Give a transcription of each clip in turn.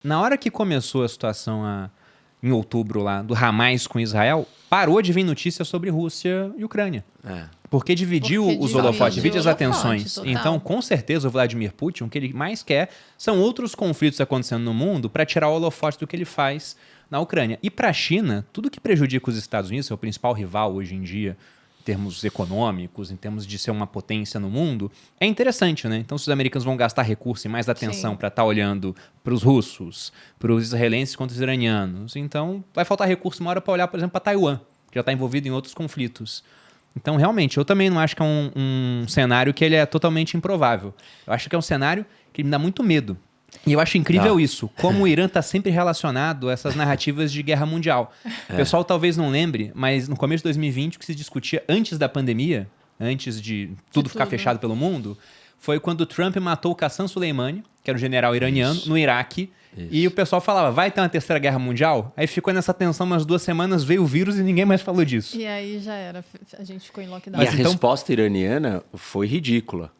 Na hora que começou a situação em outubro lá, do Hamas com Israel, parou de vir notícia sobre Rússia e Ucrânia. Porque dividiu Porque os holofotes, divide as holofote, atenções. total. Então, com certeza, o Vladimir Putin, o que ele mais quer são outros conflitos acontecendo no mundo para tirar o holofote do que ele faz na Ucrânia. E para a China, tudo que prejudica os Estados Unidos, que é o principal rival hoje em dia, em termos econômicos, em termos de ser uma potência no mundo, é interessante, né? Então, se os americanos vão gastar recurso e mais atenção Sim. para estar olhando para os russos, para os israelenses contra os iranianos, então vai faltar recurso uma hora para olhar, por exemplo, para Taiwan, que já está envolvido em outros conflitos. Então, realmente, eu também não acho que é um cenário que ele é totalmente improvável. Eu acho que é um cenário que me dá muito medo. E eu acho incrível isso, como o Irã está sempre relacionado a essas narrativas de guerra mundial. O pessoal talvez não lembre, mas no começo de 2020, o que se discutia antes da pandemia, antes de tudo ficar fechado pelo mundo, foi quando o Trump matou o Qassem Soleimani, que era um general iraniano, no Iraque. E o pessoal falava, vai ter uma terceira guerra mundial? Aí ficou nessa tensão umas 2 semanas, veio o vírus e ninguém mais falou disso. E aí já era, a gente ficou em lockdown. E a resposta iraniana foi ridícula.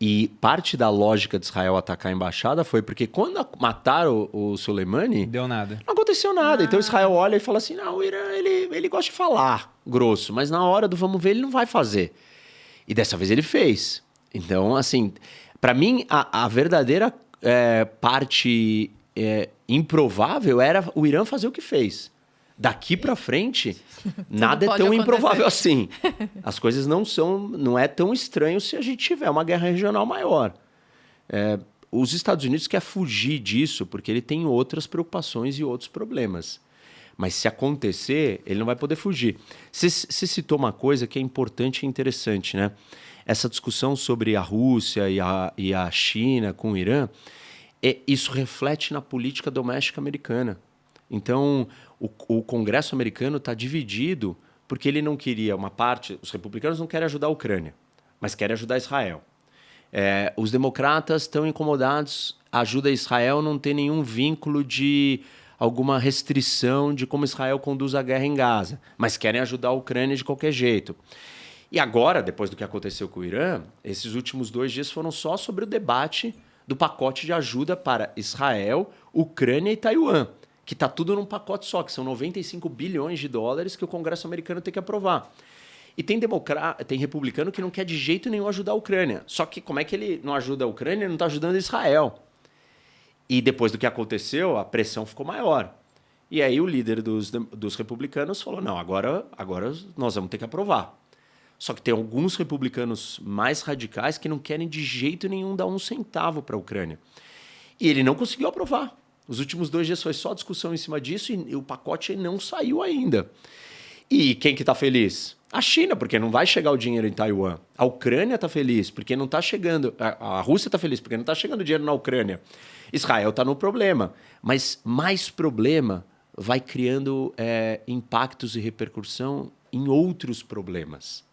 E parte da lógica de Israel atacar a embaixada foi porque quando mataram o Soleimani, Deu nada. não aconteceu nada. Então Israel olha e fala assim, não, o Irã, ele gosta de falar grosso, mas na hora do vamos ver ele não vai fazer. E dessa vez ele fez. Então, assim, para mim, a verdadeira parte improvável era o Irã fazer o que fez. Daqui para frente, nada é pode tão acontecer. improvável assim. As coisas não é tão estranho se a gente tiver uma guerra regional maior. Os Estados Unidos querem fugir disso porque ele tem outras preocupações e outros problemas. Mas se acontecer, ele não vai poder fugir. Você citou uma coisa que é importante e interessante, né? Essa discussão sobre a Rússia e a China com o Irã, isso reflete na política doméstica americana. Então, o Congresso americano está dividido porque ele não queria uma parte... Os republicanos não querem ajudar a Ucrânia, mas querem ajudar Israel. Os democratas estão incomodados, a ajuda a Israel não tem nenhum vínculo de alguma restrição de como Israel conduz a guerra em Gaza, mas querem ajudar a Ucrânia de qualquer jeito. E agora, depois do que aconteceu com o Irã, esses últimos 2 dias foram só sobre o debate do pacote de ajuda para Israel, Ucrânia e Taiwan, que está tudo num pacote só, que são 95 bilhões de dólares que o Congresso americano tem que aprovar. E tem republicano que não quer de jeito nenhum ajudar a Ucrânia. Só que como é que ele não ajuda a Ucrânia? Ele não está ajudando Israel. E depois do que aconteceu, a pressão ficou maior. E aí o líder dos republicanos falou, não, agora nós vamos ter que aprovar. Só que tem alguns republicanos mais radicais que não querem de jeito nenhum dar um centavo para a Ucrânia. E ele não conseguiu aprovar. Os últimos 2 dias foi só discussão em cima disso e o pacote não saiu ainda. E quem que está feliz? A China, porque não vai chegar o dinheiro em Taiwan. A Ucrânia está feliz, porque não está chegando... A Rússia está feliz, porque não está chegando dinheiro na Ucrânia. Israel está no problema. Mas mais problema vai criando impactos e repercussão em outros problemas.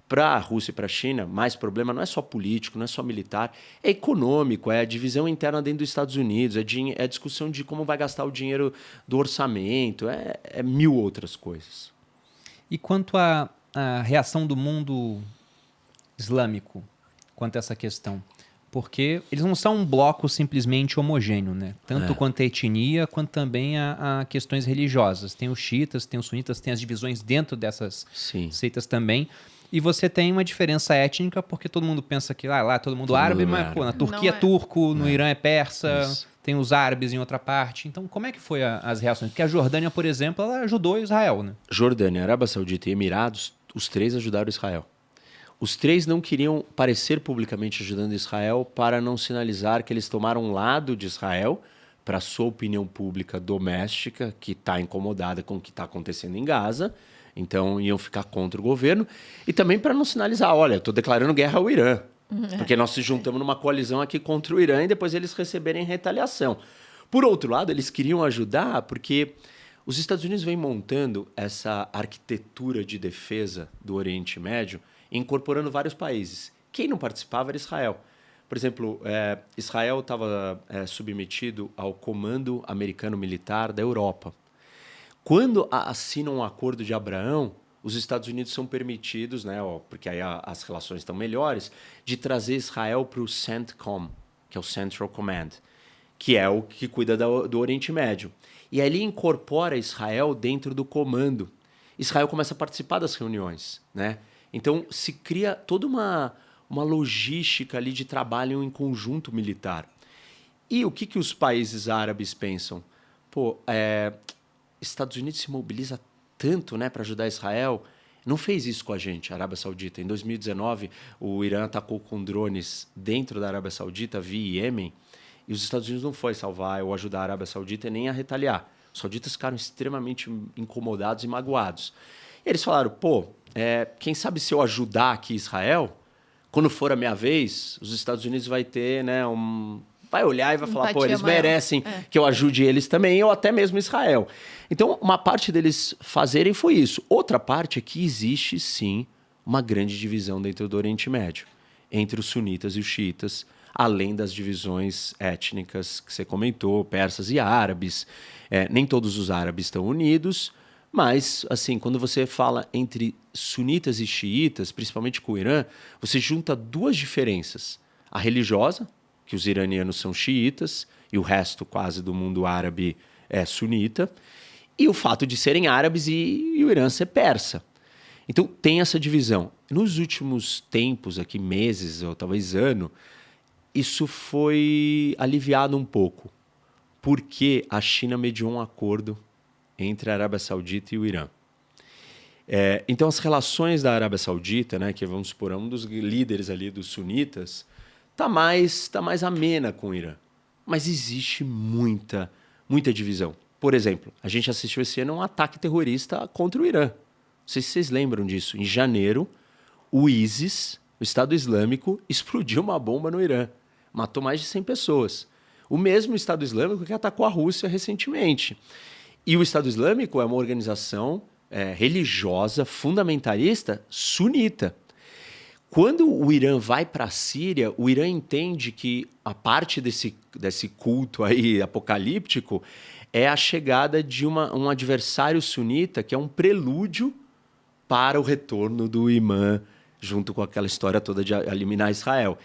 Para a Rússia e para a China, mais problema não é só político, não é só militar, é econômico, é a divisão interna dentro dos Estados Unidos, é a discussão de como vai gastar o dinheiro do orçamento, é 1000 outras coisas. E quanto à reação do mundo islâmico quanto a essa questão? Porque eles não são um bloco simplesmente homogêneo, né? Tanto quanto a etnia, quanto também a questões religiosas. Tem os xiitas, tem os sunitas, tem as divisões dentro dessas seitas também. E você tem uma diferença étnica, porque todo mundo pensa que lá todo mundo árabe, mas pô, na Turquia é turco, no Irã é persa, tem os árabes em outra parte. Então, como é que foi as reações? Porque a Jordânia, por exemplo, ela ajudou Israel, né? Jordânia, Arábia Saudita e Emirados, os 3 ajudaram Israel. Os 3 não queriam parecer publicamente ajudando Israel para não sinalizar que eles tomaram um lado de Israel para a sua opinião pública doméstica, que está incomodada com o que está acontecendo em Gaza. Então, iam ficar contra o governo. E também para não sinalizar, olha, eu estou declarando guerra ao Irã. Porque nós se juntamos numa coalizão aqui contra o Irã e depois eles receberem retaliação. Por outro lado, eles queriam ajudar porque os Estados Unidos vêm montando essa arquitetura de defesa do Oriente Médio, incorporando vários países. Quem não participava era Israel. Por exemplo, Israel estava submetido ao Comando Americano Militar da Europa. Quando assinam um acordo de Abraão, os Estados Unidos são permitidos, né, porque aí as relações estão melhores, de trazer Israel para o CENTCOM, que é o Central Command, que é o que cuida do Oriente Médio. E aí ele incorpora Israel dentro do comando. Israel começa a participar das reuniões, né? Então se cria toda uma logística ali de trabalho em conjunto militar. E o que os países árabes pensam? Pô, Estados Unidos se mobiliza tanto, né, para ajudar Israel. Não fez isso com a gente, a Arábia Saudita. Em 2019, o Irã atacou com drones dentro da Arábia Saudita, via Iêmen, e os Estados Unidos não foi salvar ou ajudar a Arábia Saudita nem a retaliar. Os sauditas ficaram extremamente incomodados e magoados. E eles falaram, pô, quem sabe se eu ajudar aqui Israel, quando for a minha vez, os Estados Unidos vai ter, né, vai olhar e vai falar, pô, eles merecem que eu ajude eles também, ou até mesmo Israel. Então, uma parte deles fazerem foi isso. Outra parte é que existe, sim, uma grande divisão dentro do Oriente Médio, entre os sunitas e os xiitas, além das divisões étnicas que você comentou, persas e árabes. Nem todos os árabes estão unidos, mas, assim, quando você fala entre sunitas e xiitas, principalmente com o Irã, você junta duas diferenças. A religiosa, que os iranianos são xiitas e o resto quase do mundo árabe é sunita, e o fato de serem árabes e o Irã ser persa. Então tem essa divisão. Nos últimos tempos, aqui meses ou talvez ano, isso foi aliviado um pouco, porque a China mediou um acordo entre a Arábia Saudita e o Irã. Então as relações da Arábia Saudita, né, que vamos supor, um dos líderes ali dos sunitas, tá mais amena com o Irã. Mas existe muita divisão. Por exemplo, a gente assistiu esse ano um ataque terrorista contra o Irã. Não sei se vocês lembram disso. Em janeiro, o ISIS, o Estado Islâmico, explodiu uma bomba no Irã. Matou mais de 100 pessoas. O mesmo Estado Islâmico que atacou a Rússia recentemente. E o Estado Islâmico é uma organização religiosa, fundamentalista, sunita. Quando o Irã vai para a Síria, o Irã entende que a parte desse culto aí apocalíptico é a chegada de um adversário sunita que é um prelúdio para o retorno do imã, junto com aquela história toda de eliminar Israel.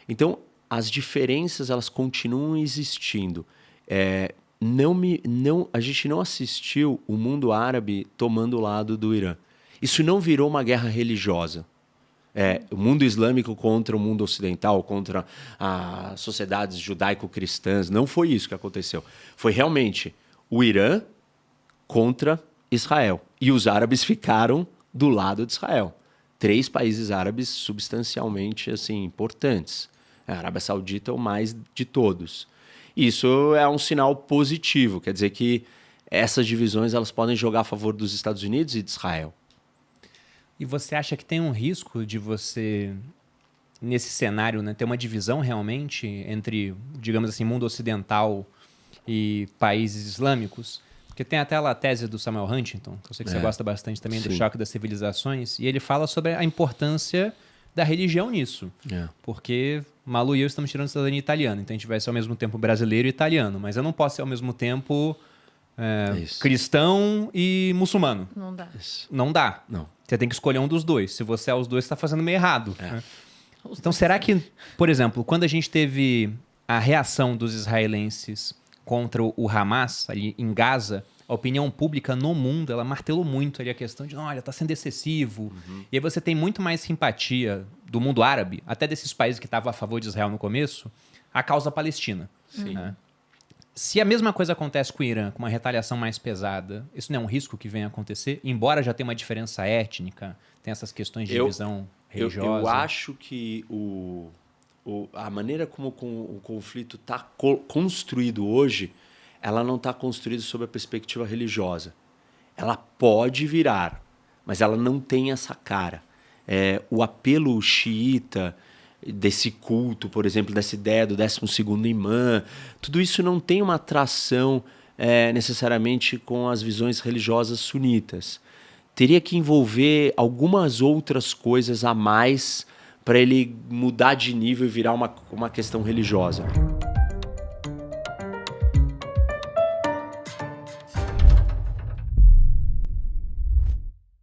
Então, as diferenças elas continuam existindo. A gente não assistiu o mundo árabe tomando o lado do Irã. Isso não virou uma guerra religiosa. O mundo islâmico contra o mundo ocidental, contra as sociedades judaico-cristãs. Não foi isso que aconteceu. Foi realmente o Irã contra Israel. E os árabes ficaram do lado de Israel. 3 países árabes substancialmente assim, importantes. A Arábia Saudita é o mais de todos. Isso é um sinal positivo. Quer dizer que essas divisões elas podem jogar a favor dos Estados Unidos e de Israel. E você acha que tem um risco de você, nesse cenário, né, ter uma divisão realmente entre, digamos assim, mundo ocidental e países islâmicos? Porque tem até a tese do Samuel Huntington, que eu sei que você gosta bastante também, do choque das civilizações, e ele fala sobre a importância da religião nisso. Porque Malu e eu estamos tirando cidadania italiana, então a gente vai ser ao mesmo tempo brasileiro e italiano, mas eu não posso ser ao mesmo tempo cristão e muçulmano. Não dá. Não dá. Não. Você tem que escolher um dos dois. Se você é os dois, você está fazendo meio errado. Né? Então, será que, por exemplo, quando a gente teve a reação dos israelenses contra o Hamas ali em Gaza, a opinião pública no mundo, ela martelou muito ali a questão de, olha, está sendo excessivo. E aí você tem muito mais simpatia do mundo árabe, até desses países que estavam a favor de Israel no começo, à causa palestina. Sim. Né? Se a mesma coisa acontece com o Irã, com uma retaliação mais pesada, isso não é um risco que venha a acontecer? Embora já tenha uma diferença étnica, tem essas questões de divisão religiosa. Eu acho que a maneira como o conflito está construído hoje, ela não está construída sob a perspectiva religiosa. Ela pode virar, mas ela não tem essa cara. O apelo xiita desse culto, por exemplo, dessa ideia do 12º imã, tudo isso não tem uma atração necessariamente com as visões religiosas sunitas. Teria que envolver algumas outras coisas a mais para ele mudar de nível e virar uma questão religiosa.